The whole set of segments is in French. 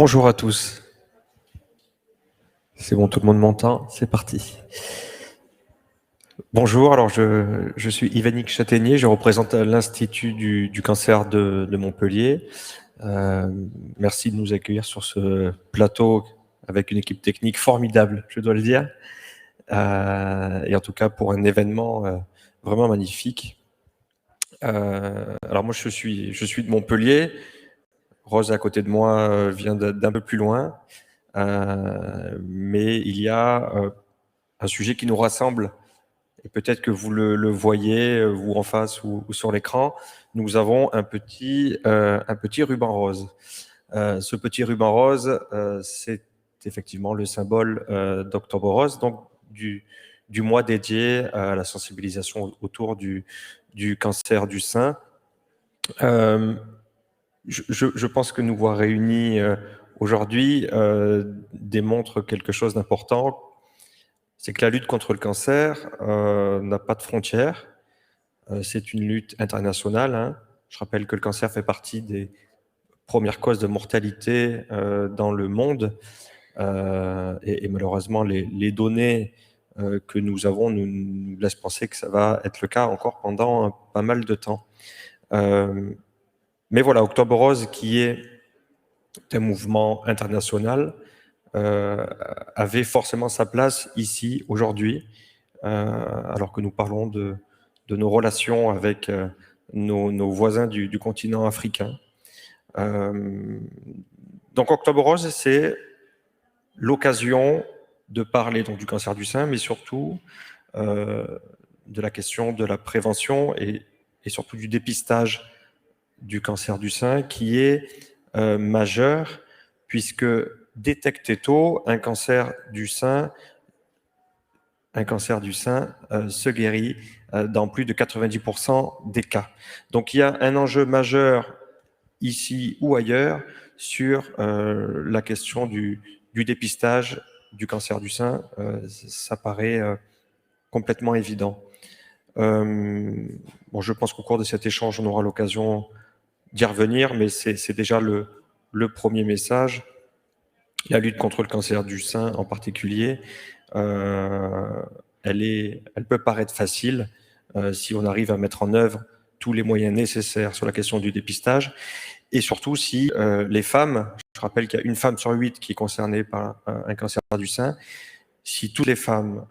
Bonjour à tous. C'est bon, tout le monde m'entend? C'est parti. Bonjour, alors je suis Yvanik Châtaignier, je représente l'Institut du cancer de Montpellier. Merci de nous accueillir sur ce plateau avec une équipe technique formidable, je dois le dire. Et en tout cas pour un événement vraiment magnifique. Alors moi je suis de Montpellier. Rose à côté de moi vient d'un peu plus loin. Mais il y a un sujet qui nous rassemble, et peut-être que vous le voyez, vous en face ou sur l'écran. Nous avons un petit ruban rose. Ce petit ruban rose, c'est effectivement le symbole d'Octobre Rose, donc du mois dédié à la sensibilisation autour du cancer du sein. Je pense que nous voir réunis aujourd'hui démontre quelque chose d'important, c'est que la lutte contre le cancer n'a pas de frontières. C'est une lutte internationale, hein. Je rappelle que le cancer fait partie des premières causes de mortalité dans le monde. Et malheureusement, les données que nous avons nous laissent penser que ça va être le cas encore pendant pas mal de temps. Mais voilà, Octobre Rose, qui est un mouvement international, avait forcément sa place ici, aujourd'hui, alors que nous parlons de nos relations avec nos voisins du continent africain. Donc Octobre Rose, c'est l'occasion de parler donc, du cancer du sein, mais surtout de la question de la prévention et surtout du dépistage du cancer du sein, qui est majeur, puisque détecté tôt, un cancer du sein se guérit dans plus de 90% des cas. Donc il y a un enjeu majeur ici ou ailleurs sur la question du dépistage du cancer du sein. Ça paraît complètement évident. Bon, je pense qu'au cours de cet échange, on aura l'occasion d'y revenir, mais c'est déjà le premier message. La lutte contre le cancer du sein en particulier, elle peut paraître facile si on arrive à mettre en œuvre tous les moyens nécessaires sur la question du dépistage, et surtout si les femmes, je rappelle qu'il y a une femme sur 8 qui est concernée par un cancer du sein, si toutes les femmes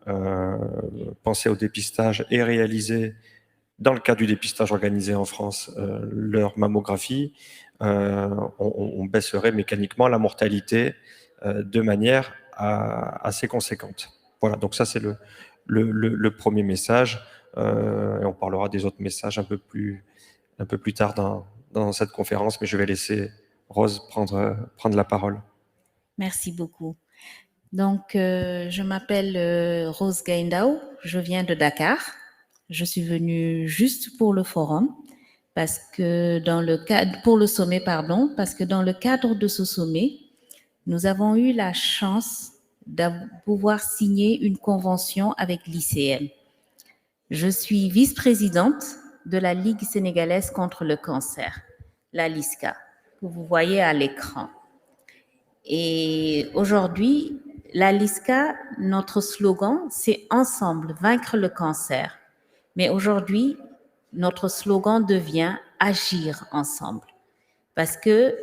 pensaient au dépistage et réalisaient, dans le cadre du dépistage organisé en France, leur mammographie, on baisserait mécaniquement la mortalité de manière assez conséquente. Voilà, donc ça c'est le premier message, et on parlera des autres messages un peu plus tard dans cette conférence, mais je vais laisser Rose prendre la parole. Merci beaucoup. Donc, je m'appelle Rose Gaindao, je viens de Dakar. Je suis venue juste pour le forum, parce que pour le sommet, pardon, parce que dans le cadre de ce sommet, nous avons eu la chance de pouvoir signer une convention avec l'ICM. Je suis vice-présidente de la Ligue sénégalaise contre le cancer, la LISCA, que vous voyez à l'écran. Et aujourd'hui, la LISCA, notre slogan, c'est « Ensemble, vaincre le cancer ». Mais aujourd'hui, notre slogan devient « Agir ensemble ». Parce que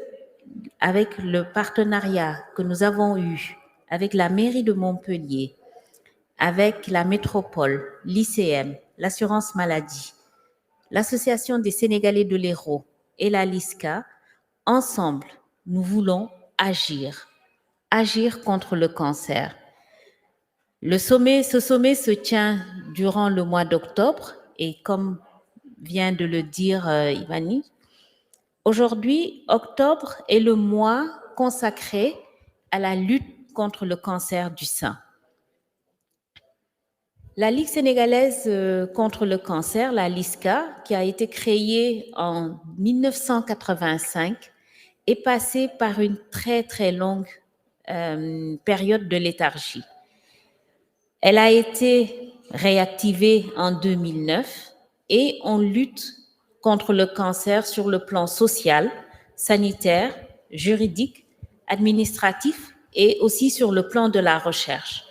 avec le partenariat que nous avons eu avec la mairie de Montpellier, avec la métropole, l'ICM, l'assurance maladie, l'association des Sénégalais de l'Hérault et la LISCA, ensemble, nous voulons agir contre le cancer. Ce sommet se tient durant le mois d'octobre et comme vient de le dire Ivani, aujourd'hui, octobre est le mois consacré à la lutte contre le cancer du sein. La Ligue sénégalaise contre le cancer, la LISCA, qui a été créée en 1985, est passée par une très très longue période de léthargie. Elle a été réactivée en 2009 et on lutte contre le cancer sur le plan social, sanitaire, juridique, administratif et aussi sur le plan de la recherche.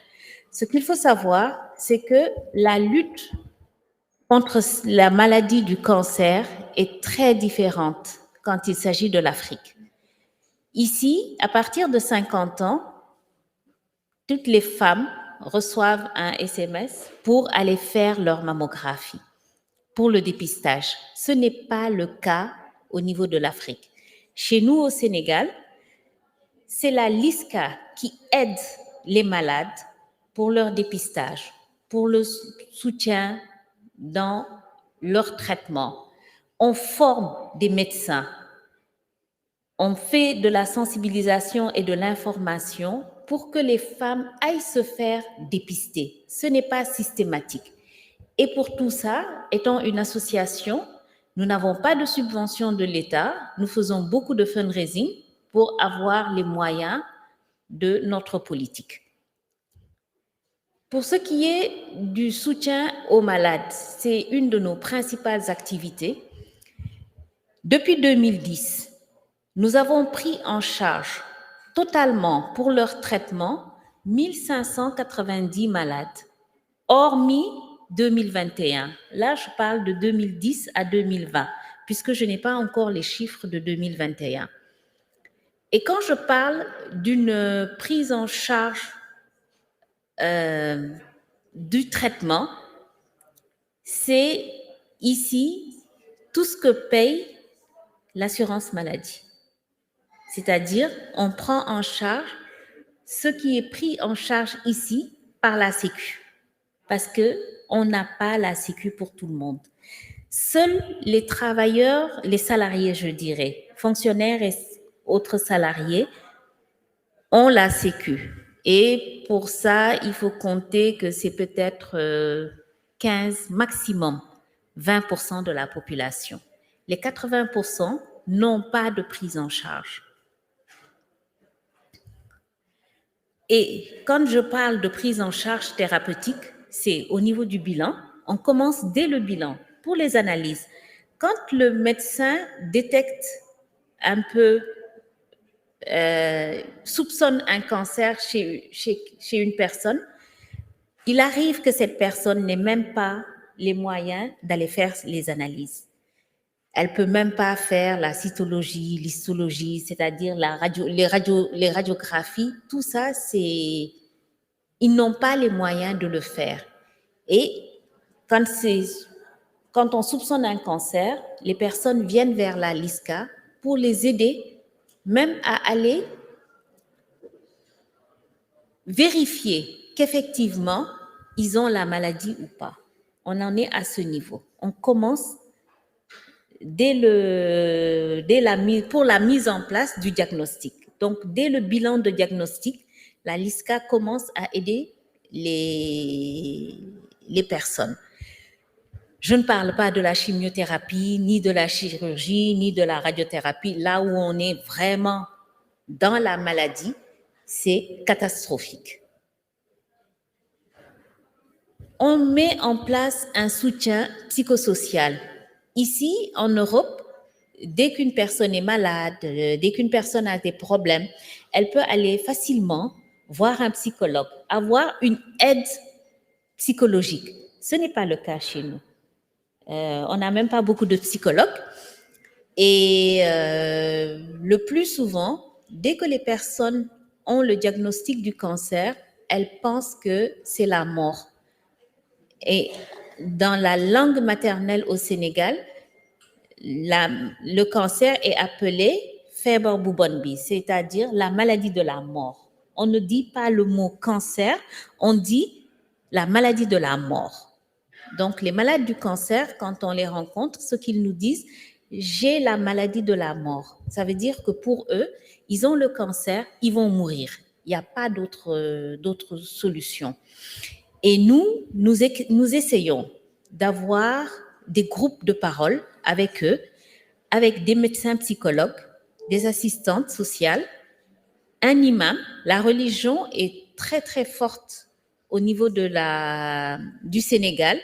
Ce qu'il faut savoir, c'est que la lutte contre la maladie du cancer est très différente quand il s'agit de l'Afrique. Ici, à partir de 50 ans, toutes les femmes reçoivent un SMS pour aller faire leur mammographie, pour le dépistage. Ce n'est pas le cas au niveau de l'Afrique. Chez nous, au Sénégal, c'est la LISCA qui aide les malades pour leur dépistage, pour le soutien dans leur traitement. On forme des médecins, on fait de la sensibilisation et de l'information pour que les femmes aillent se faire dépister. Ce n'est pas systématique. Et pour tout ça, étant une association, nous n'avons pas de subvention de l'État, nous faisons beaucoup de fundraising pour avoir les moyens de notre politique. Pour ce qui est du soutien aux malades, c'est une de nos principales activités. Depuis 2010, nous avons pris en charge totalement pour leur traitement 1590 malades, hormis 2021. Là, je parle de 2010 à 2020, puisque je n'ai pas encore les chiffres de 2021. Et quand je parle d'une prise en charge du traitement, c'est ici tout ce que paye l'assurance maladie. C'est-à-dire, on prend en charge ce qui est pris en charge ici par la Sécu, parce qu'on n'a pas la Sécu pour tout le monde. Seuls les travailleurs, les salariés, je dirais, fonctionnaires et autres salariés, ont la Sécu. Et pour ça, il faut compter que c'est peut-être 15, maximum 20% de la population. Les 80% n'ont pas de prise en charge. Et quand je parle de prise en charge thérapeutique, c'est au niveau du bilan. On commence dès le bilan pour les analyses. Quand le médecin détecte un peu, soupçonne un cancer chez une personne, il arrive que cette personne n'ait même pas les moyens d'aller faire les analyses. Elle peut même pas faire la cytologie, l'histologie, c'est-à-dire les radiographies. Tout ça, ils n'ont pas les moyens de le faire. Et quand on soupçonne un cancer, les personnes viennent vers la LISCA pour les aider même à aller vérifier qu'effectivement, ils ont la maladie ou pas. On en est à ce niveau. On commence pour la mise en place du diagnostic. Donc, dès le bilan de diagnostic, la LISCA commence à aider les personnes. Je ne parle pas de la chimiothérapie, ni de la chirurgie, ni de la radiothérapie. Là où on est vraiment dans la maladie, c'est catastrophique. On met en place un soutien psychosocial. Ici, en Europe, dès qu'une personne est malade, dès qu'une personne a des problèmes, elle peut aller facilement voir un psychologue, avoir une aide psychologique. Ce n'est pas le cas chez nous. On n'a même pas beaucoup de psychologues. Et le plus souvent, dès que les personnes ont le diagnostic du cancer, elles pensent que c'est la mort. Et dans la langue maternelle au Sénégal, le cancer est appelé feebar bu bon bi, c'est-à-dire la maladie de la mort. On ne dit pas le mot cancer, on dit la maladie de la mort. Donc, les malades du cancer, quand on les rencontre, ce qu'ils nous disent, j'ai la maladie de la mort. Ça veut dire que pour eux, ils ont le cancer, ils vont mourir. Il n'y a pas d'autre solution. Et nous essayons d'avoir des groupes de parole avec eux, avec des médecins psychologues, des assistantes sociales, un imam. La religion est très, très forte au niveau du Sénégal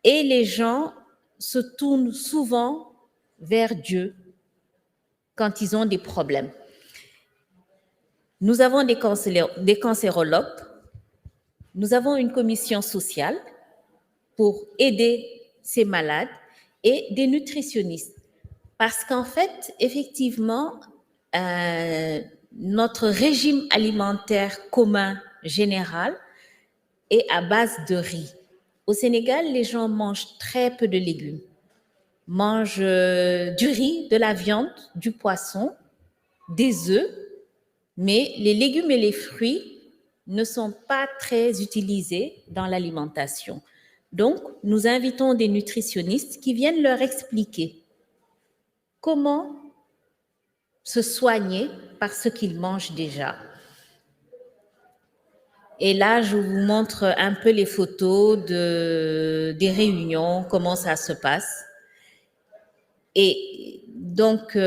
et les gens se tournent souvent vers Dieu quand ils ont des problèmes. Nous avons des cancérologues, nous avons une commission sociale pour aider ces malades et des nutritionnistes. Parce qu'en fait, effectivement, notre régime alimentaire commun général est à base de riz. Au Sénégal, les gens mangent très peu de légumes, mangent du riz, de la viande, du poisson, des œufs, mais les légumes et les fruits ne sont pas très utilisés dans l'alimentation. Donc, nous invitons des nutritionnistes qui viennent leur expliquer comment se soigner par ce qu'ils mangent déjà. Et là, je vous montre un peu les photos des réunions, comment ça se passe. Et donc,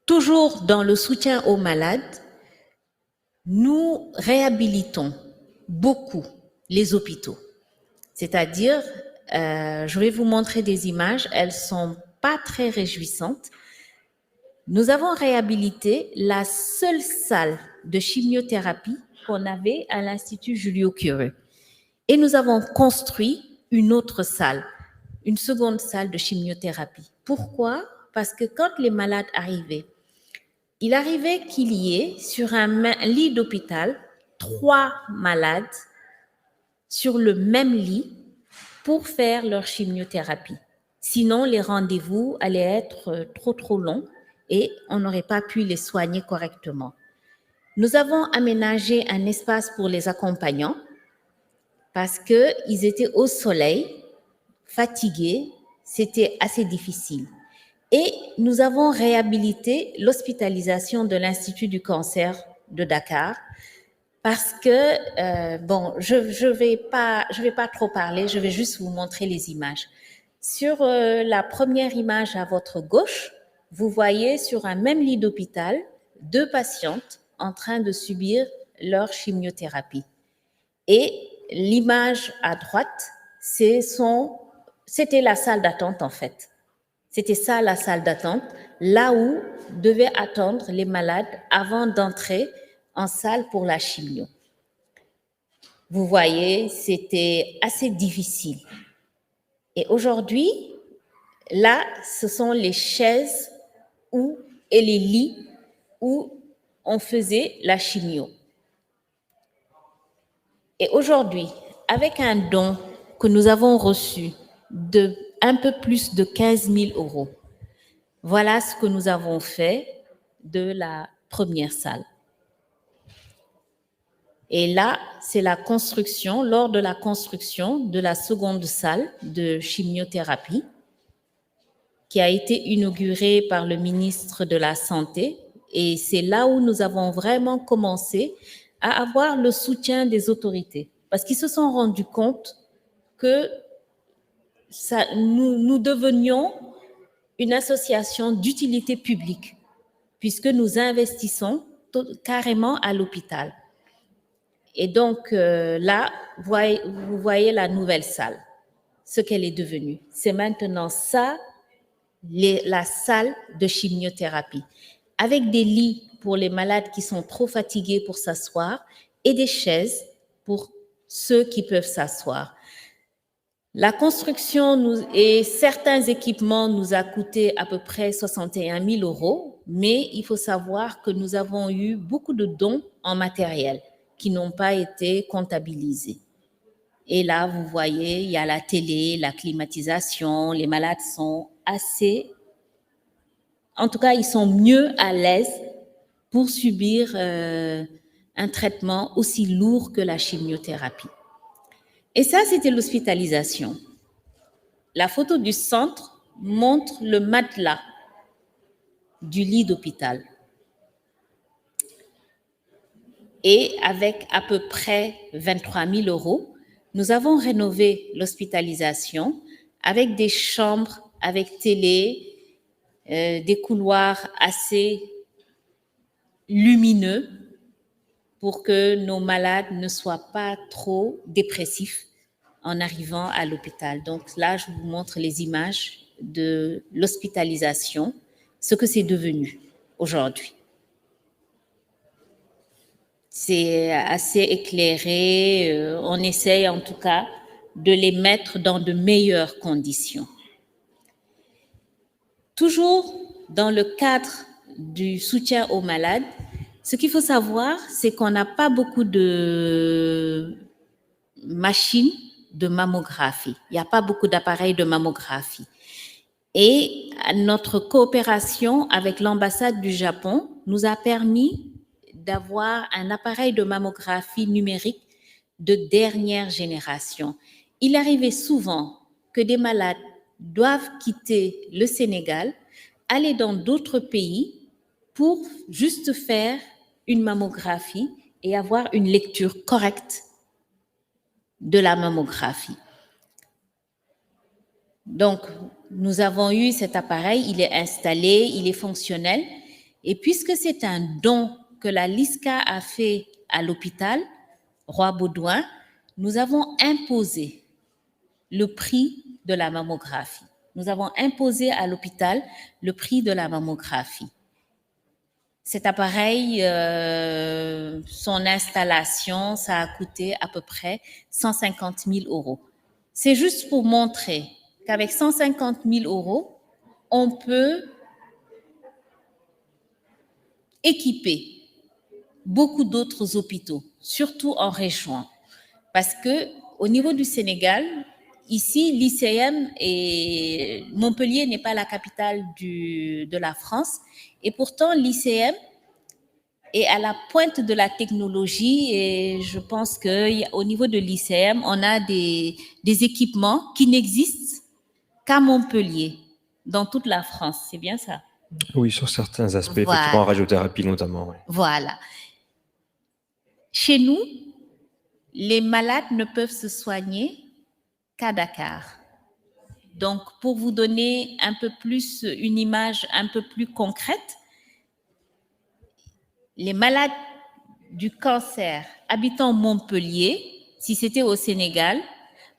toujours dans le soutien aux malades, nous réhabilitons beaucoup les hôpitaux. C'est-à-dire, je vais vous montrer des images, elles sont pas très réjouissantes. Nous avons réhabilité la seule salle de chimiothérapie qu'on avait à l'Institut Joliot-Curie. Et nous avons construit une autre salle, une seconde salle de chimiothérapie. Pourquoi? Parce que quand les malades arrivaient, il arrivait qu'il y ait sur un lit d'hôpital 3 malades sur le même lit pour faire leur chimiothérapie. Sinon, les rendez-vous allaient être trop longs et on n'aurait pas pu les soigner correctement. Nous avons aménagé un espace pour les accompagnants parce qu'ils étaient au soleil, fatigués, c'était assez difficile. Et nous avons réhabilité l'hospitalisation de l'Institut du cancer de Dakar parce que, je vais pas trop parler, je vais juste vous montrer les images. Sur la première image à votre gauche, vous voyez sur un même lit d'hôpital 2 patientes en train de subir leur chimiothérapie. Et l'image à droite, c'était la salle d'attente en fait. C'était ça la salle d'attente, là où devaient attendre les malades avant d'entrer en salle pour la chimio. Vous voyez, c'était assez difficile. Et aujourd'hui, là, ce sont les chaises et les lits où on faisait la chimio. Et aujourd'hui, avec un don que nous avons reçu de un peu plus de 15 000 €, voilà ce que nous avons fait de la première salle. Et là, c'est la construction, lors de la construction de la seconde salle de chimiothérapie qui a été inaugurée par le ministre de la Santé. Et c'est là où nous avons vraiment commencé à avoir le soutien des autorités. Parce qu'ils se sont rendus compte que nous devenions une association d'utilité publique, puisque nous investissons carrément à l'hôpital. Et donc là, vous voyez la nouvelle salle, ce qu'elle est devenue. C'est maintenant ça, la salle de chimiothérapie, avec des lits pour les malades qui sont trop fatigués pour s'asseoir et des chaises pour ceux qui peuvent s'asseoir. La construction et certains équipements nous a coûté à peu près 61 000 €, mais il faut savoir que nous avons eu beaucoup de dons en matériel qui n'ont pas été comptabilisés. Et là, vous voyez, il y a la télé, la climatisation, les malades sont en tout cas, ils sont mieux à l'aise pour subir un traitement aussi lourd que la chimiothérapie. Et ça, c'était l'hospitalisation. La photo du centre montre le matelas du lit d'hôpital. Et avec à peu près 23 000 €, nous avons rénové l'hospitalisation avec des chambres, avec télé, des couloirs assez lumineux pour que nos malades ne soient pas trop dépressifs en arrivant à l'hôpital. Donc là, je vous montre les images de l'hospitalisation ce que c'est devenu aujourd'hui. C'est assez éclairé, on essaye en tout cas de les mettre dans de meilleures conditions. Toujours dans le cadre du soutien aux malades, ce qu'il faut savoir, c'est qu'on n'a pas beaucoup de machines de mammographie. Il n'y a pas beaucoup d'appareils de mammographie. Et notre coopération avec l'ambassade du Japon nous a permis d'avoir un appareil de mammographie numérique de dernière génération. Il arrivait souvent que des malades doivent quitter le Sénégal, aller dans d'autres pays pour juste faire une mammographie et avoir une lecture correcte de la mammographie. Donc, nous avons eu cet appareil, il est installé, il est fonctionnel. Et puisque c'est un don que la LISCA a fait à l'hôpital Roi-Baudouin, nous avons imposé le prix de la mammographie. Nous avons imposé à l'hôpital le prix de la mammographie. Cet appareil, son installation, ça a coûté à peu près 150 000 €. C'est juste pour montrer qu'avec 150 000 €, on peut équiper beaucoup d'autres hôpitaux, surtout en région. Parce que au niveau du Sénégal, ici, l'ICM et Montpellier n'est pas la capitale de la France. Et pourtant, l'ICM est à la pointe de la technologie et je pense qu'au niveau de l'ICM, on a des équipements qui n'existent qu'à Montpellier, dans toute la France. C'est bien ça? Oui, sur certains aspects, Voilà. effectivement, en radiothérapie notamment. Oui. Voilà. Chez nous, les malades ne peuvent se soigner qu'à Dakar. Donc, pour vous donner un peu plus, une image un peu plus concrète, les malades du cancer habitant Montpellier, si c'était au Sénégal,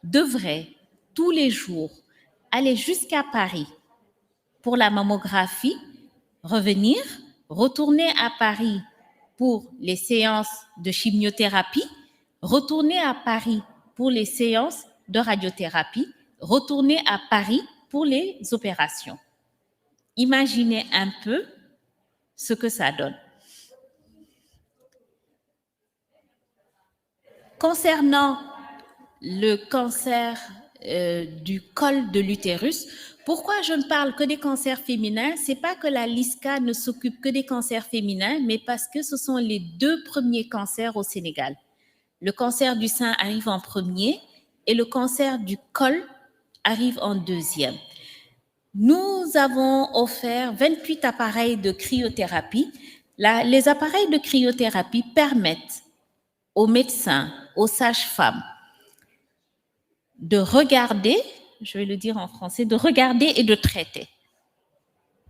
devraient tous les jours aller jusqu'à Paris pour la mammographie, revenir, retourner à Paris pour les séances de chimiothérapie, retourner à Paris pour les séances de radiothérapie, retourner à Paris pour les opérations. Imaginez un peu ce que ça donne. Concernant le cancer du col de l'utérus, pourquoi je ne parle que des cancers féminins? C'est pas que la LISCA ne s'occupe que des cancers féminins, mais parce que ce sont les 2 premiers cancers au Sénégal. Le cancer du sein arrive en premier et le cancer du col arrive en deuxième. Nous avons offert 28 appareils de cryothérapie. Les appareils de cryothérapie permettent aux médecins, aux sages-femmes de regarder, je vais le dire en français, de regarder et de traiter.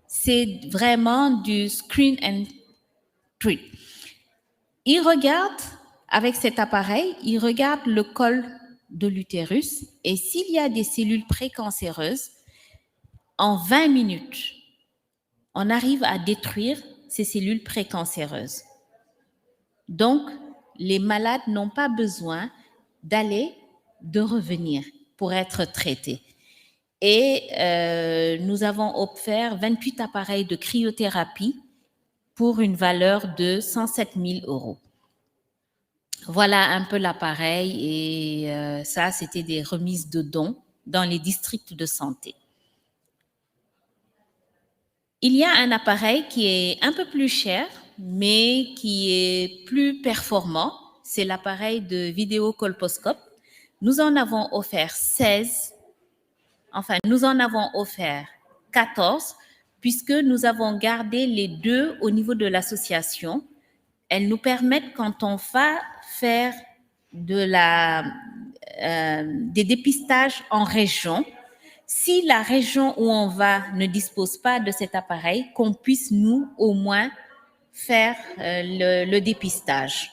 C'est vraiment du screen and treat. Ils regardent, avec cet appareil, ils regardent le col de l'utérus et s'il y a des cellules précancéreuses, en 20 minutes, on arrive à détruire ces cellules précancéreuses. Donc, les malades n'ont pas besoin de revenir pour être traités. Et nous avons offert 28 appareils de cryothérapie pour une valeur de 107 000 €. Voilà un peu l'appareil et ça, c'était des remises de dons dans les districts de santé. Il y a un appareil qui est un peu plus cher, mais qui est plus performant. C'est l'appareil de vidéocolposcope. Nous en avons offert 16. Enfin, nous en avons offert 14, puisque nous avons gardé les 2 au niveau de l'association. Elles nous permettent, quand on va faire des dépistages en région, si la région où on va ne dispose pas de cet appareil, qu'on puisse nous, au moins, faire le dépistage.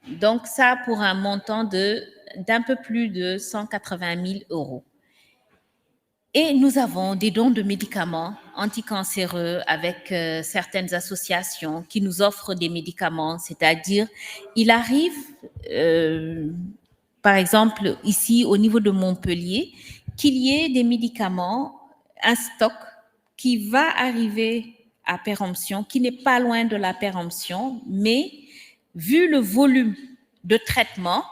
Donc ça, pour un montant d'un peu plus de 180 000 €. Et nous avons des dons de médicaments anticancéreux avec certaines associations qui nous offrent des médicaments, c'est-à-dire il arrive, par exemple ici au niveau de Montpellier, qu'il y ait des médicaments, un stock qui va arriver à péremption, qui n'est pas loin de la péremption, mais vu le volume de traitement,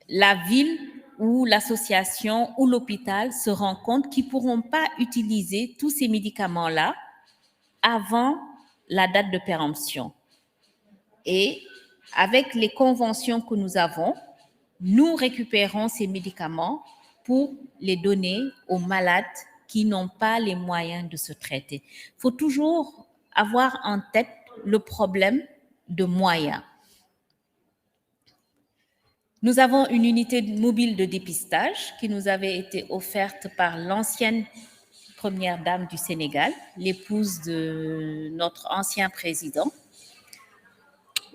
la ville ou l'association ou l'hôpital se rend compte qu'ils ne pourront pas utiliser tous ces médicaments-là avant la date de péremption. Et avec les conventions que nous avons, nous récupérons ces médicaments pour les donner aux malades qui n'ont pas les moyens de se traiter. Il faut toujours avoir en tête le problème de moyens. Nous avons une unité mobile de dépistage qui nous avait été offerte par l'ancienne première dame du Sénégal, l'épouse de notre ancien président.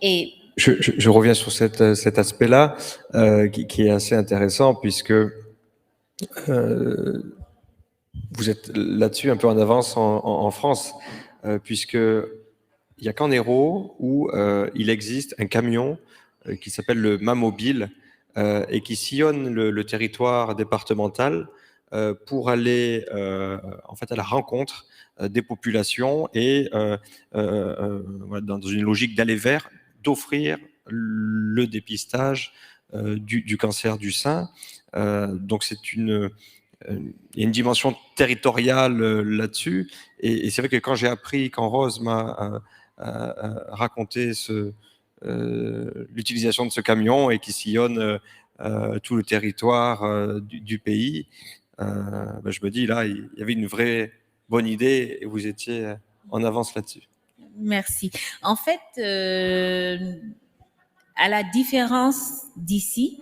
Et je reviens sur cet aspect-là qui est assez intéressant puisque vous êtes là-dessus un peu en avance en France, puisque il n'y a qu'en Hérault où il existe un camion qui s'appelle le Mamobile et qui sillonne le territoire départemental pour aller en fait à la rencontre des populations et dans une logique d'aller vers, d'offrir le dépistage du cancer du sein. Donc c'est il y a une dimension territoriale là-dessus. Et c'est vrai que quand j'ai appris, quand Rose m'a raconté l'utilisation de ce camion et qui sillonne tout le territoire du pays, je me dis, là, il y avait une vraie bonne idée et vous étiez en avance là-dessus. Merci. En fait, à la différence d'ici,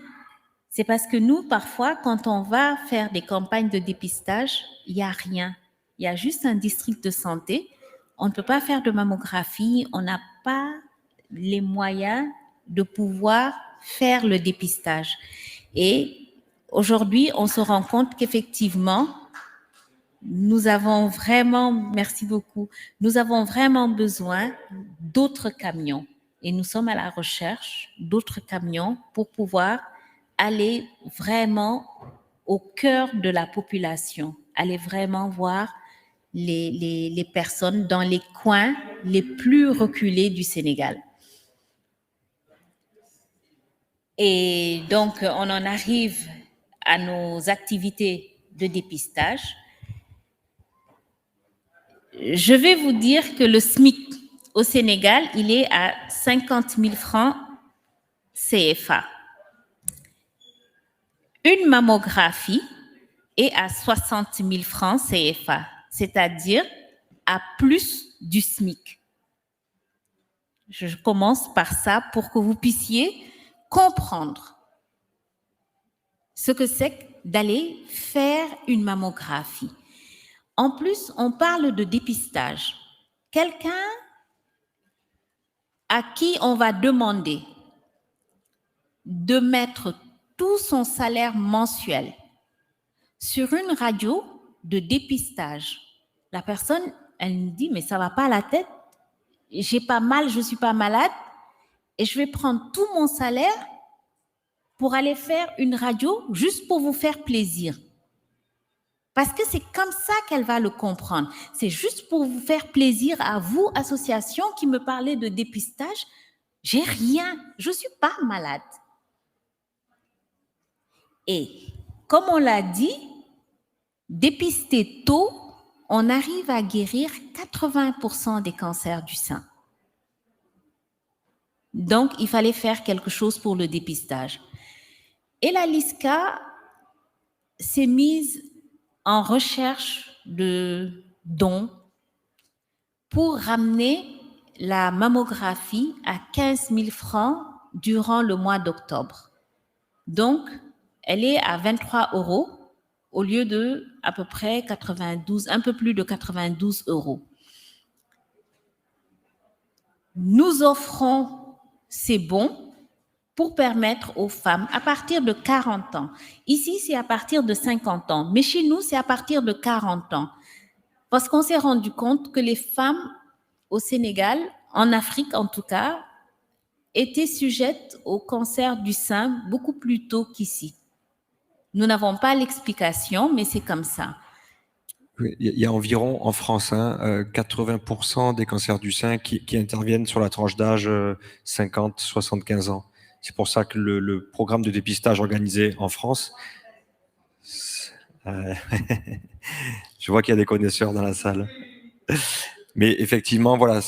c'est parce que nous, parfois, quand on va faire des campagnes de dépistage, il n'y a rien. Il y a juste un district de santé. On ne peut pas faire de mammographie. On n'a pas les moyens de pouvoir faire le dépistage. Et aujourd'hui, on se rend compte qu'effectivement, nous avons vraiment, merci beaucoup, nous avons vraiment besoin d'autres camions. Et nous sommes à la recherche d'autres camions pour pouvoir aller vraiment au cœur de la population, aller vraiment voir les personnes dans les coins les plus reculés du Sénégal. Et donc, on en arrive à nos activités de dépistage. Je vais vous dire que le SMIC au Sénégal, il est à 50 000 francs CFA. Une mammographie est à 60 000 francs CFA, c'est-à-dire à plus du SMIC. Je commence par ça pour que vous puissiez comprendre ce que c'est d'aller faire une mammographie. En plus, on parle de dépistage. Quelqu'un à qui on va demander de mettre tout son salaire mensuel sur une radio de dépistage. La personne, elle me dit, mais ça va pas à la tête, j'ai pas mal, je suis pas malade, et je vais prendre tout mon salaire pour aller faire une radio juste pour vous faire plaisir. Parce que c'est comme ça qu'elle va le comprendre. C'est juste pour vous faire plaisir à vous, association, qui me parlez de dépistage. J'ai rien, je suis pas malade. Et comme on l'a dit, dépister tôt, on arrive à guérir 80% des cancers du sein. Donc, il fallait faire quelque chose pour le dépistage. Et la LISCA s'est mise en recherche de dons pour ramener la mammographie à 15 000 francs durant le mois d'octobre. Donc, elle est à 23 € au lieu de à peu près 92, un peu plus de 92 €. Nous offrons ces bons pour permettre aux femmes, à partir de 40 ans, ici c'est à partir de 50 ans, mais chez nous c'est à partir de 40 ans, parce qu'on s'est rendu compte que les femmes au Sénégal, en Afrique en tout cas, étaient sujettes au cancer du sein beaucoup plus tôt qu'ici. Nous n'avons pas l'explication, mais c'est comme ça. Oui, il y a environ en France 80% des cancers du sein qui interviennent sur la tranche d'âge 50-75 ans. C'est pour ça que le programme de dépistage organisé en France, je vois qu'il y a des connaisseurs dans la salle. Mais effectivement, voilà,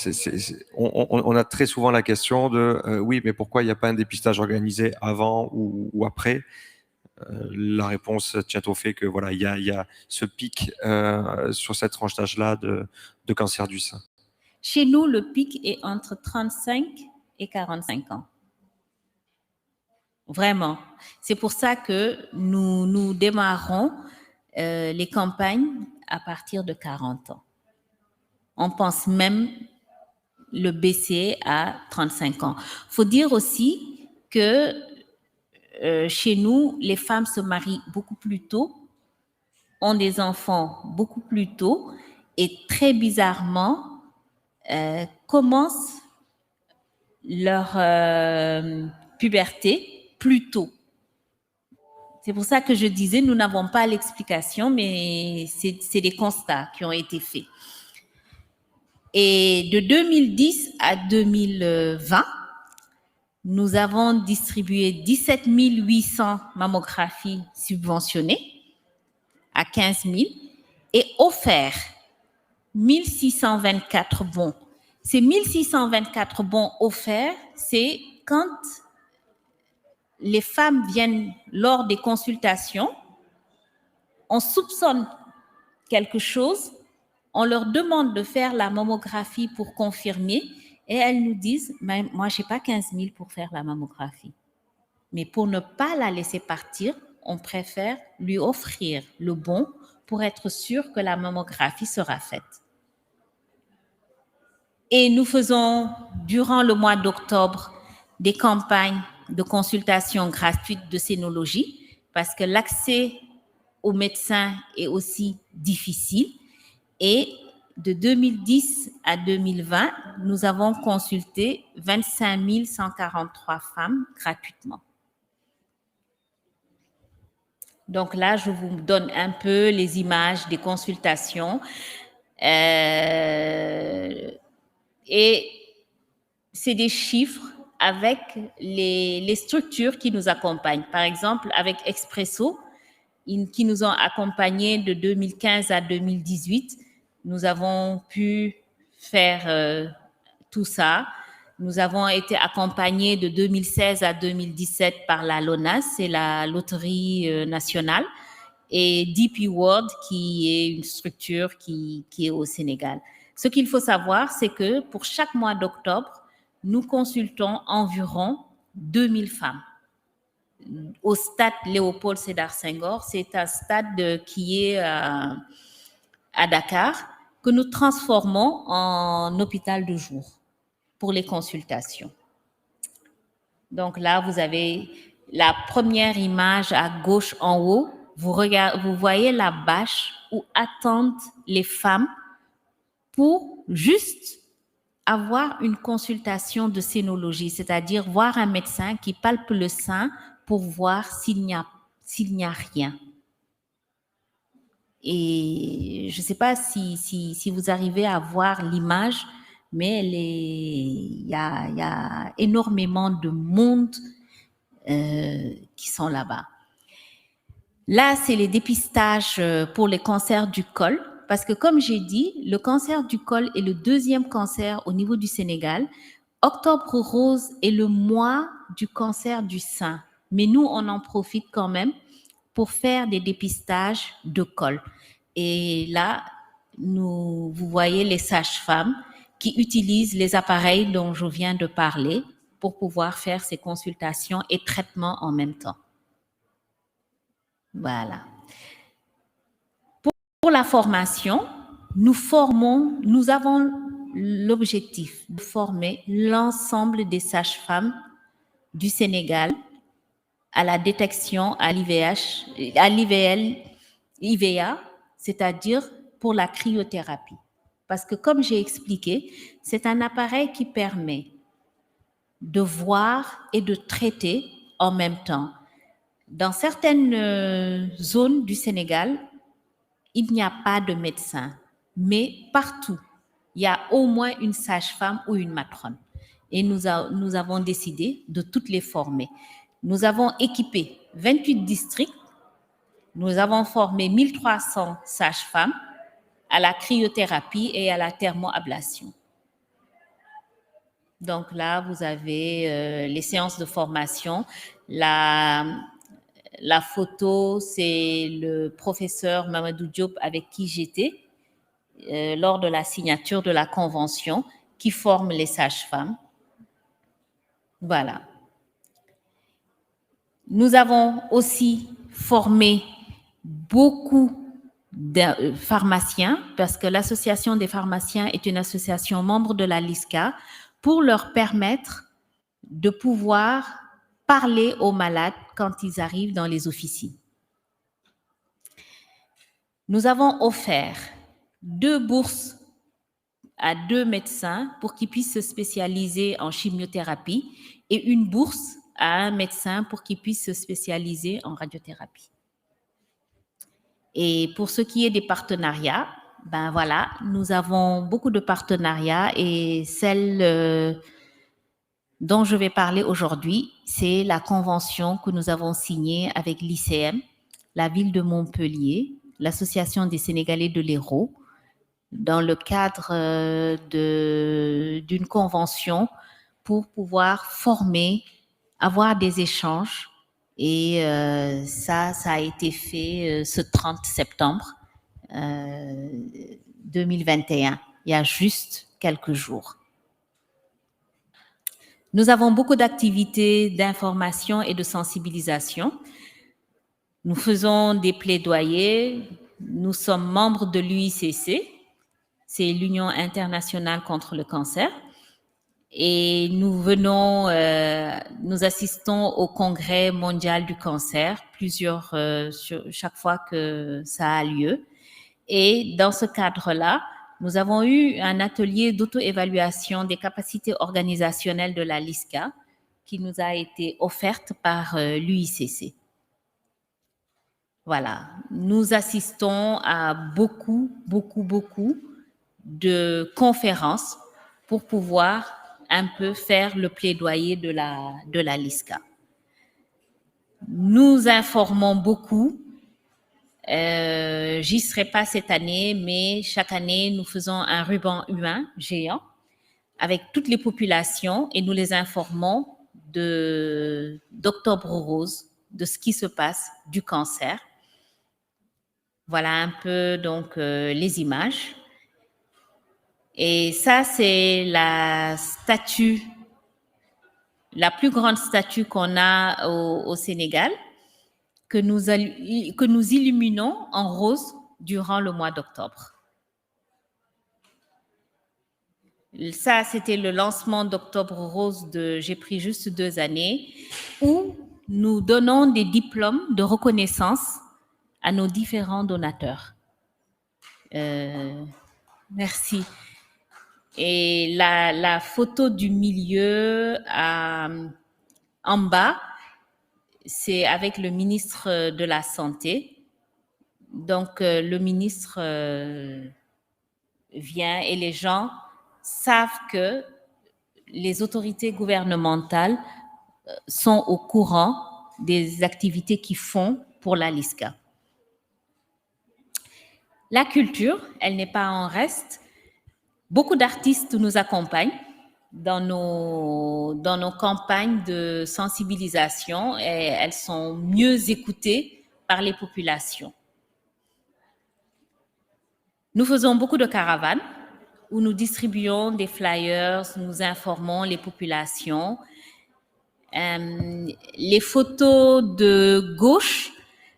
on a très souvent la question de oui, mais pourquoi il n'y a pas un dépistage organisé avant ou après? La réponse tient au fait que voilà, il y a ce pic sur cette tranche d'âge-là de cancer du sein. Chez nous, le pic est entre 35 et 45 ans. Vraiment. C'est pour ça que nous démarrons les campagnes à partir de 40 ans. On pense même le baisser à 35 ans. Il faut dire aussi que chez nous, les femmes se marient beaucoup plus tôt, ont des enfants beaucoup plus tôt et très bizarrement commencent leur puberté plus tôt. C'est pour ça que je disais, nous n'avons pas l'explication, mais c'est des constats qui ont été faits. Et de 2010 à 2020, nous avons distribué 17 800 mammographies subventionnées à 15 000 et offert 1624 bons. Ces 1624 bons offerts, c'est quand les femmes viennent lors des consultations, on soupçonne quelque chose, on leur demande de faire la mammographie pour confirmer et elles nous disent « moi, je n'ai pas 15 000 pour faire la mammographie ». Mais pour ne pas la laisser partir, on préfère lui offrir le bon pour être sûr que la mammographie sera faite. Et nous faisons, durant le mois d'octobre, des campagnes de consultation gratuite de sénologie parce que l'accès aux médecins est aussi difficile. Et de 2010 à 2020, nous avons consulté 25 143 femmes gratuitement. Donc là, je vous donne un peu les images des consultations. Et c'est des chiffres avec les structures qui nous accompagnent. Par exemple, avec Expresso, qui nous ont accompagnés de 2015 à 2018, nous avons pu faire tout ça. Nous avons été accompagnés de 2016 à 2017 par la LONAS, c'est la Loterie nationale, et DP World, qui est une structure qui est au Sénégal. Ce qu'il faut savoir, c'est que pour chaque mois d'octobre, nous consultons environ 2000 femmes. Au stade Léopold Sédar Senghor, c'est un stade qui est à Dakar, que nous transformons en hôpital de jour pour les consultations. Donc là, vous avez la première image à gauche en haut. Vous voyez la bâche où attendent les femmes pour juste avoir une consultation de sénologie, c'est-à-dire voir un médecin qui palpe le sein pour voir s'il n'y a rien. Et je ne sais pas si vous arrivez à voir l'image, mais il y a énormément de monde qui sont là-bas. Là, c'est les dépistages pour les cancers du col, parce que comme j'ai dit, le cancer du col est le deuxième cancer au niveau du Sénégal. Octobre rose est le mois du cancer du sein, mais nous, on en profite quand même pour faire des dépistages de col. Et là, vous voyez les sages-femmes qui utilisent les appareils dont je viens de parler pour pouvoir faire ces consultations et traitements en même temps. Voilà. Pour la formation, nous avons l'objectif de former l'ensemble des sages-femmes du Sénégal à la détection à l'IVH, IVA, c'est-à-dire pour la cryothérapie. Parce que comme j'ai expliqué, c'est un appareil qui permet de voir et de traiter en même temps. Dans certaines zones du Sénégal, il n'y a pas de médecin, mais partout, il y a au moins une sage-femme ou une matrone. Et nous avons décidé de toutes les former. Nous avons équipé 28 districts, nous avons formé 1300 sages-femmes à la cryothérapie et à la thermoablation. Donc là, vous avez les séances de formation. La photo, c'est le professeur Mamadou Diop avec qui j'étais lors de la signature de la convention qui forme les sages-femmes. Voilà. Nous avons aussi formé beaucoup de pharmaciens, parce que l'association des pharmaciens est une association membre de la LISCA, pour leur permettre de pouvoir parler aux malades quand ils arrivent dans les officines. Nous avons offert 2 bourses à 2 médecins pour qu'ils puissent se spécialiser en chimiothérapie et une bourse à un médecin pour qu'il puisse se spécialiser en radiothérapie. Et pour ce qui est des partenariats, ben voilà, nous avons beaucoup de partenariats et celle dont je vais parler aujourd'hui, c'est la convention que nous avons signée avec l'ICM, la ville de Montpellier, l'Association des Sénégalais de l'Hérault, dans le cadre d'une convention pour pouvoir former, avoir des échanges. Et ça a été fait ce 30 septembre 2021, il y a juste quelques jours. Nous avons beaucoup d'activités d'information et de sensibilisation. Nous faisons des plaidoyers. Nous sommes membres de l'UICC, c'est l'Union internationale contre le cancer. Et nous assistons au Congrès mondial du cancer, chaque fois que ça a lieu. Et dans ce cadre-là, nous avons eu un atelier d'auto-évaluation des capacités organisationnelles de la LISCA qui nous a été offerte par l'UICC. Voilà, nous assistons à beaucoup de conférences pour pouvoir un peu faire le plaidoyer de la LISCA. Nous informons beaucoup. J'y serai pas cette année, mais chaque année, nous faisons un ruban humain géant avec toutes les populations et nous les informons d'Octobre Rose, de ce qui se passe du cancer. Voilà un peu donc les images. Et ça, c'est la plus grande statue qu'on a au Sénégal, que nous illuminons en rose durant le mois d'octobre. Ça, c'était le lancement d'Octobre Rose j'ai pris juste 2 années, où nous donnons des diplômes de reconnaissance à nos différents donateurs. Merci. Et la photo du milieu en bas, c'est avec le ministre de la Santé. Donc, le ministre vient et les gens savent que les autorités gouvernementales sont au courant des activités qu'ils font pour la LISCA. La culture, elle n'est pas en reste. Beaucoup d'artistes nous accompagnent dans nos campagnes de sensibilisation et elles sont mieux écoutées par les populations. Nous faisons beaucoup de caravanes où nous distribuons des flyers, nous informons les populations. Les photos de gauche,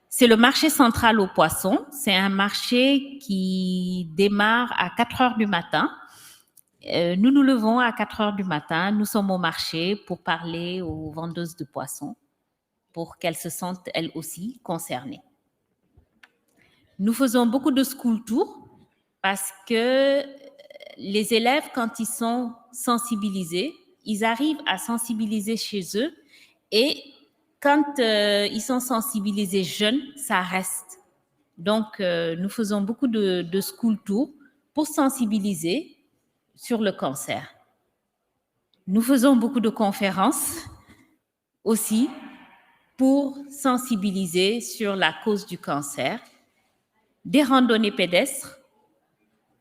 c'est le marché central aux poissons. C'est un marché qui démarre à 4 heures du matin Nous nous levons à 4 heures du matin, nous sommes au marché pour parler aux vendeuses de poissons, pour qu'elles se sentent elles aussi concernées. Nous faisons beaucoup de school tours parce que les élèves, quand ils sont sensibilisés, ils arrivent à sensibiliser chez eux et quand ils sont sensibilisés jeunes, ça reste. Donc, nous faisons beaucoup de school tours pour sensibiliser sur le cancer. Nous faisons beaucoup de conférences aussi pour sensibiliser sur la cause du cancer, des randonnées pédestres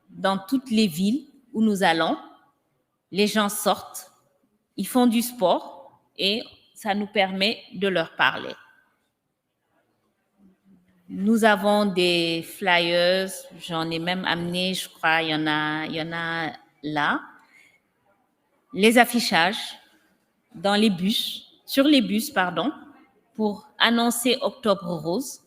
dans toutes les villes où nous allons. Les gens sortent, ils font du sport et ça nous permet de leur parler. Nous avons des flyers, j'en ai même amené, je crois, il y en a là. Les affichages dans les bus, sur les bus, pardon, pour annoncer Octobre Rose.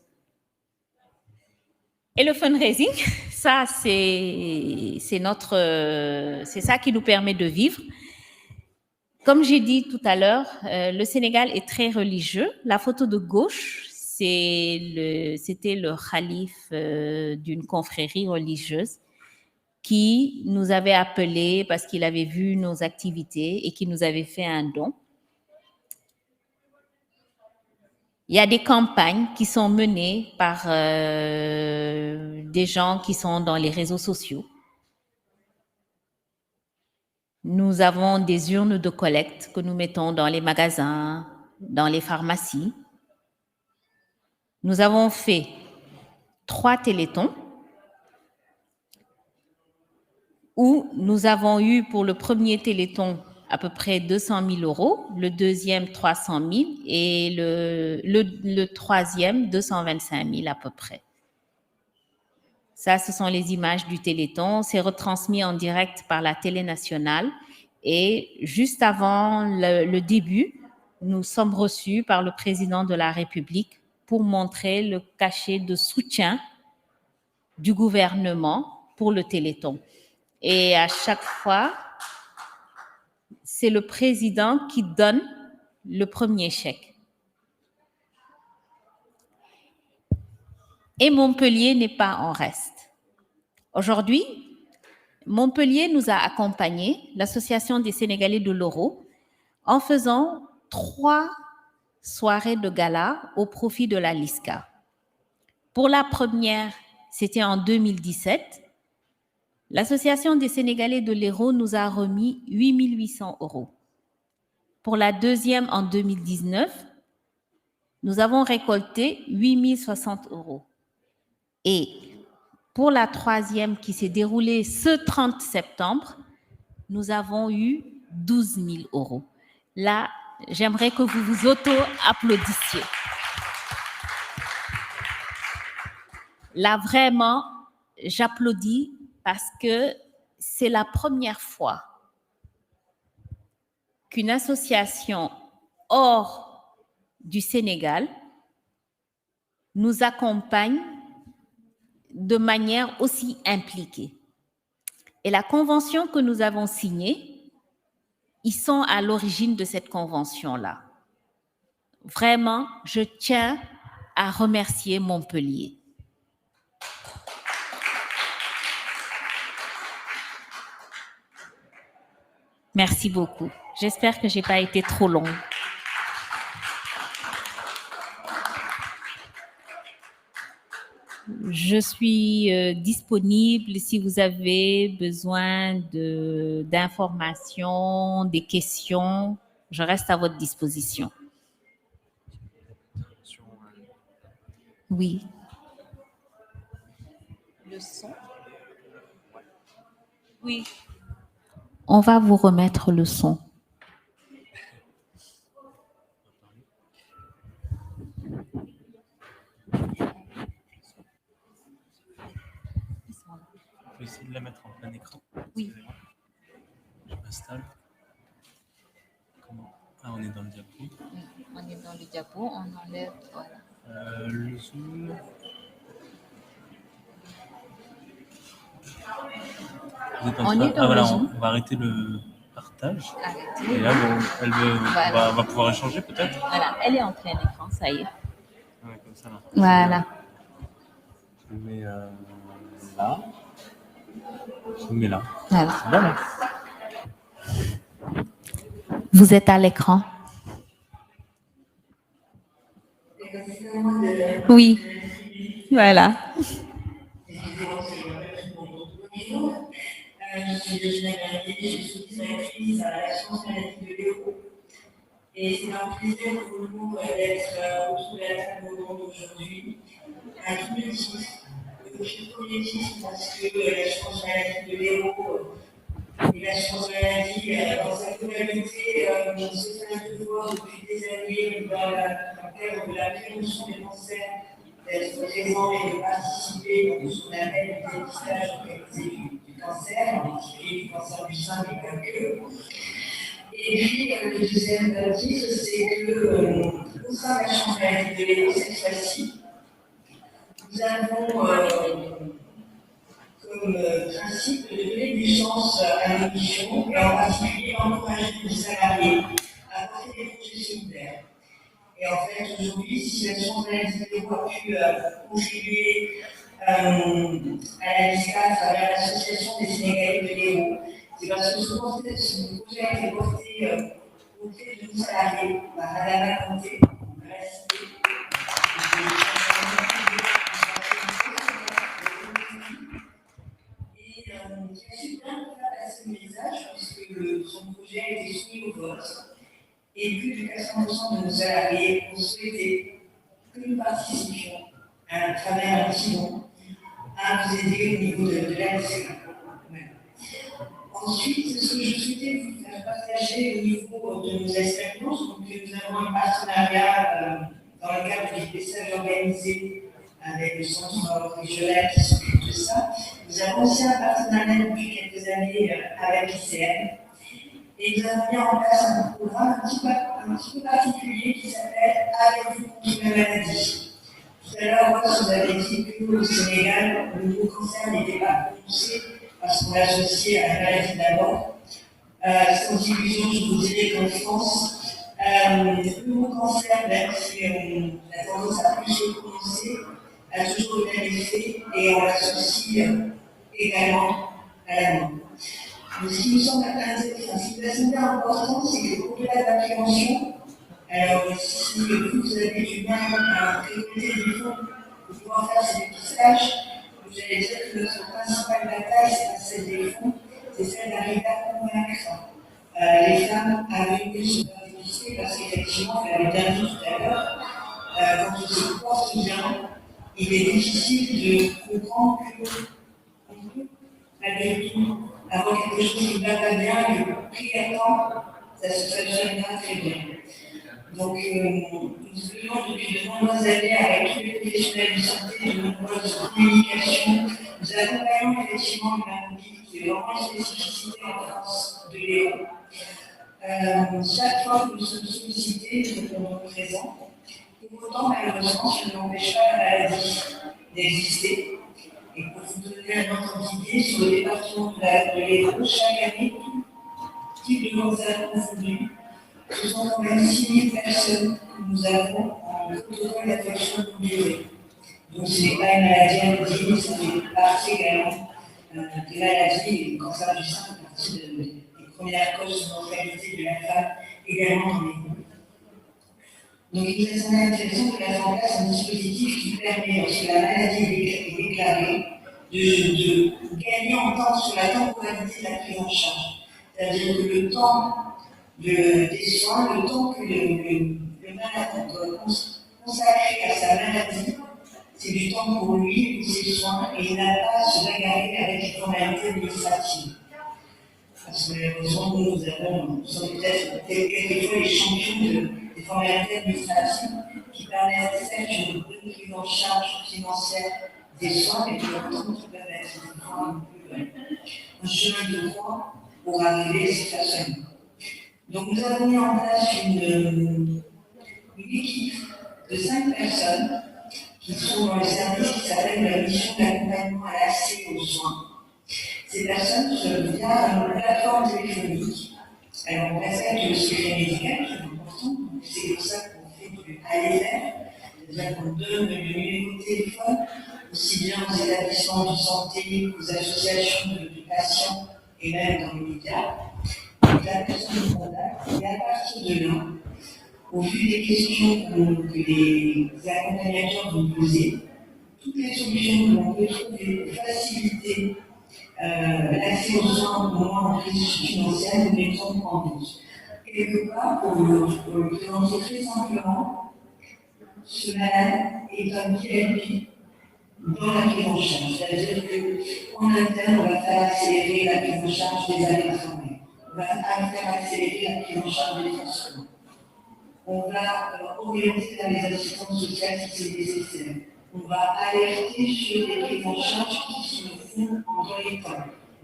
Et le fundraising, ça, c'est ça qui nous permet de vivre. Comme j'ai dit tout à l'heure, le Sénégal est très religieux. La photo de gauche, c'était le khalife d'une confrérie religieuse qui nous avait appelés parce qu'il avait vu nos activités et qui nous avait fait un don. Il y a des campagnes qui sont menées par des gens qui sont dans les réseaux sociaux. Nous avons des urnes de collecte que nous mettons dans les magasins, dans les pharmacies. Nous avons fait 3 téléthons où nous avons eu pour le premier téléthon à peu près 200 000 euros, le deuxième 300 000 et le troisième 225 000 à peu près. Ça, ce sont les images du téléthon. C'est retransmis en direct par la télé nationale. Et juste avant le début, nous sommes reçus par le président de la République pour montrer le cachet de soutien du gouvernement pour le téléthon. Et à chaque fois, c'est le président qui donne le premier chèque. Et Montpellier n'est pas en reste. Aujourd'hui, Montpellier nous a accompagnés, l'Association des Sénégalais de l'Euro, en faisant 3 soirées de gala au profit de la LISCA. Pour la première, c'était en 2017. L'Association des Sénégalais de l'Euro nous a remis 8 800 euros. Pour la deuxième, en 2019, nous avons récolté 8 060 euros. Et pour la troisième qui s'est déroulée ce 30 septembre, nous avons eu 12 000 euros. Là, j'aimerais que vous vous auto-applaudissiez. Là, vraiment, j'applaudis parce que c'est la première fois qu'une association hors du Sénégal nous accompagne de manière aussi impliquée. Et la convention que nous avons signée, ils sont à l'origine de cette convention-là. Vraiment, je tiens à remercier Montpellier. Merci beaucoup. J'espère que je n'ai pas été trop longue. Je suis disponible si vous avez besoin d'informations, des questions. Je reste à votre disposition. Oui. Le son? Oui. On va vous remettre le son. On peut essayer de la mettre en plein écran. Oui. Je m'installe. Comment? Ah, on est dans le diapo. On est dans le diapo, on enlève, voilà. Le zoom. Vous êtes en On train- est dans Ah voilà, le Zoom. on va arrêter le partage. Arrêtez. Et là, elle veut, Voilà. on va pouvoir échanger peut-être. Voilà, elle est en plein écran, ça y est. Ouais, comme ça là. Voilà. Je me mets là. Je me mets là. Voilà. C'est bon là. Vous êtes à l'écran. Oui. Voilà. Je suis Virginia Garnier, je suis directrice à l'Assurance maladie de Léo. Et c'est un plaisir pour nous d'être autour de la table aujourd'hui, à double titre. Le premier titre parce que l'Assurance maladie de Léo et l'assurance maladie, dans sa globalité, se fait devoir depuis des années dans le cadre de la prévention des cancers, d'être présent et de participer à ce qu'on appelle le dépistage organisé du cancer, en particulier du cancer du sein, mais pas que. Et puis, le deuxième titre, c'est que, au sein de l'assurance maladie de Léo, cette fois-ci, nous avons comme principe de donner du sens à nos missions et en particulier d'encourager nos salariés à porter des projets solidaires. Et en fait, aujourd'hui, si l'assurance maladie de Léo a pu contribuer à la LISCA à travers l'association des Sénégalais de Léo, c'est parce que souvent, ce projet a été porté auprès de nos salariés par Madame Conté, à la cité. Qui a su bien faire passer le message, puisque son projet a été soumis au vote. Et plus de 80% de nos salariés ont souhaité que nous participions à travers un petit don à nous aider au niveau de la LCA. Ensuite, ce que je souhaitais vous faire partager au niveau de nos expériences, donc nous avons un partenariat dans le cadre du dépistage organisé avec le centre régional qui s'occupe de ça. Nous avons aussi un partenariat depuis quelques années avec l'ICN. Et nous avons mis en place un programme un petit peu particulier qui s'appelle Avec vous contre la maladie. Tout à l'heure, vous avez dit que au Sénégal, le mot cancer n'était pas prononcé parce qu'on l'associait à la maladie d'abord. Sans illusion, je vous dirais qu'en France, le mot cancer, même si on a tendance à plus le prononcer, a toujours le même effet et on l'associe également à la mort. Donc, ce qui nous semble important, c'est qu'au-delà de la prévention, alors si vous avez du mal à récolter des fonds pour pouvoir faire ces dépistages, vous allez dire que notre principale bataille, c'est pas celle des fonds, c'est celle d'arriver à convaincre les femmes à venir se faire dépister, parce qu'effectivement, vous l'avez bien dit tout à l'heure, quand on se porte bien, il est difficile de comprendre qu'on peut, malgré tout, avoir quelque chose qui ne va pas bien, et que pris à temps, ça se gênera très bien. Donc, nous faisons depuis de nombreuses années avec tous les professionnels de santé, de nombreuses communications. Nous accompagnons effectivement une maladie qui est vraiment une spécificité en France de Léo. Chaque fois que nous sommes sollicités, nous répondons présents. Pour autant, malheureusement, ça n'empêche pas la maladie d'exister. Et pour vous donner un ordre d'idée, sur le département de l'Hérault, chaque année, tout type de cancer confondu, ce sont quand même 6 000 personnes que nous avons en protocole d'affection longue durée. Donc ce n'est pas une maladie anodine, ça fait partie également des maladies, et le cancer du sein fait partie des premières causes de mortalité de la femme, également dans les groupes. Donc il nous a semblé intéressant de mettre en place un dispositif qui permet, lorsque la maladie est déclarée, de gagner en temps sur la temporalité de la prise en charge. C'est-à-dire que le temps des soins, le temps que le malade doit consacrer à sa maladie, c'est du temps pour lui, pour ses soins, et il n'a pas à se bagarrer avec les formalités administratives. Parce que malheureusement, nous sommes peut-être quelquefois les champions des formalités administratives qui permettent certes une bonne prise en charge financière des soins, mais pourtant qui peuvent être un chemin de croix pour arriver à ces personnes. Donc nous avons mis en place une équipe de 5 personnes qui sont dans le service qui s'appelle la mission d'accompagnement à l'accès aux soins. Ces personnes via une plateforme téléphonique. Alors, on respecte le secret médical, qui est important, c'est pour ça qu'on fait du ALR, c'est-à-dire qu'on donne le numéro de téléphone, aussi bien aux établissements de santé qu'aux associations de patients et même dans les médias. Donc, la personne nous contacte, et à partir de là, au vu des questions que les accompagnateurs vont poser, toutes les solutions que l'on peut trouver pour faciliter l'accès aux soins au moment de crise financière, nous mettons en doute. Quelque part, pour le présenter très simplement, ce malade est un VIP dans la prise en charge. C'est-à-dire qu'en interne, on va faire accélérer la prise en charge des arrêts de travail. On va faire accélérer la prise en charge des transports. On va orienter vers les assistances sociales si c'est nécessaire. On va alerter sur les prises en charge qui se font en temps et temps.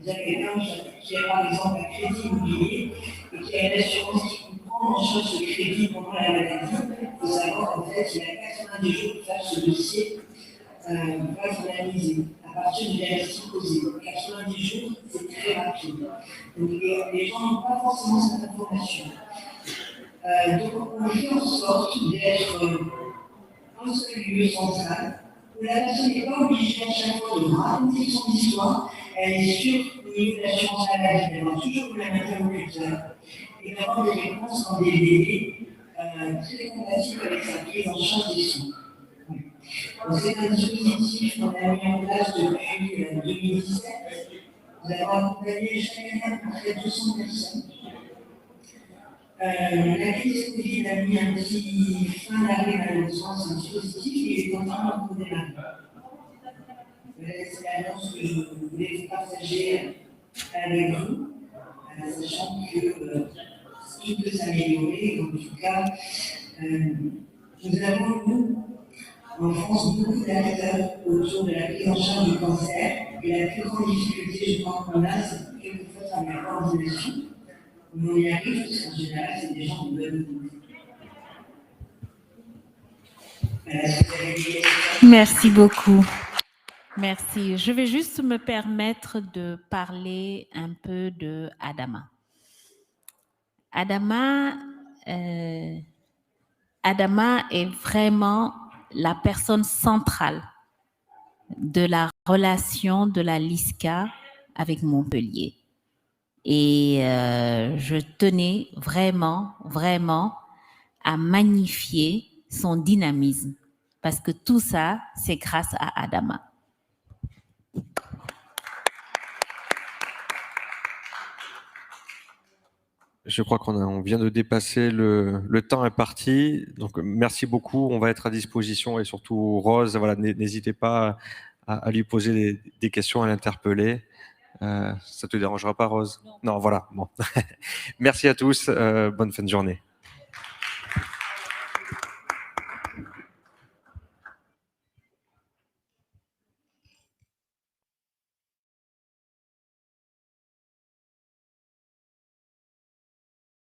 C'est-à-dire quelqu'un qui a par exemple un crédit immobilier et qui a une assurance qui peut prendre en charge ce crédit pendant la maladie. Il faut savoir qu'en fait, il a 90 jours pour faire ce dossier analyser à partir du diagnostic posé. 90 jours, c'est très rapide. Donc les gens n'ont pas forcément cette information. Donc on fait en sorte d'être un seul lieu central où la personne n'est pas obligée à chaque fois de raconter son histoire, elle est sûre au niveau de l'assurance maladie, d'avoir toujours le même interlocuteur et d'avoir des réponses dans des délais très compatibles avec sa prise en charge des soins. C'est un dispositif qu'on a mis en place depuis 2017. Nous avons accompagné chaque année à peu près 200 personnes. La crise Covid a mis un petit fin d'arrêt malheureusement à ce dispositif et il est en train de redémarrer. Voilà l'expérience que je voulais vous partager avec vous, sachant que tout peut s'améliorer. En tout cas, nous avons, nous, en France, beaucoup d'acteurs autour de la prise en charge du cancer. Et la plus grande difficulté, je pense qu'on a, c'est quelquefois dans la coordination. Mais on y arrive, parce qu'en général, c'est des gens de bonne volonté. Merci beaucoup. Merci. Je vais juste me permettre de parler un peu de Adama. Adama est vraiment la personne centrale de la relation de la LISCA avec Montpellier. Et je tenais vraiment à magnifier son dynamisme parce que tout ça, c'est grâce à Adama. Je crois qu'on vient de dépasser le temps imparti. Donc, merci beaucoup. On va être à disposition et surtout, Rose, voilà, n'hésitez pas à lui poser des questions, à l'interpeller. Ça te dérangera pas, Rose? Non, voilà. Bon. Merci à tous. Bonne fin de journée.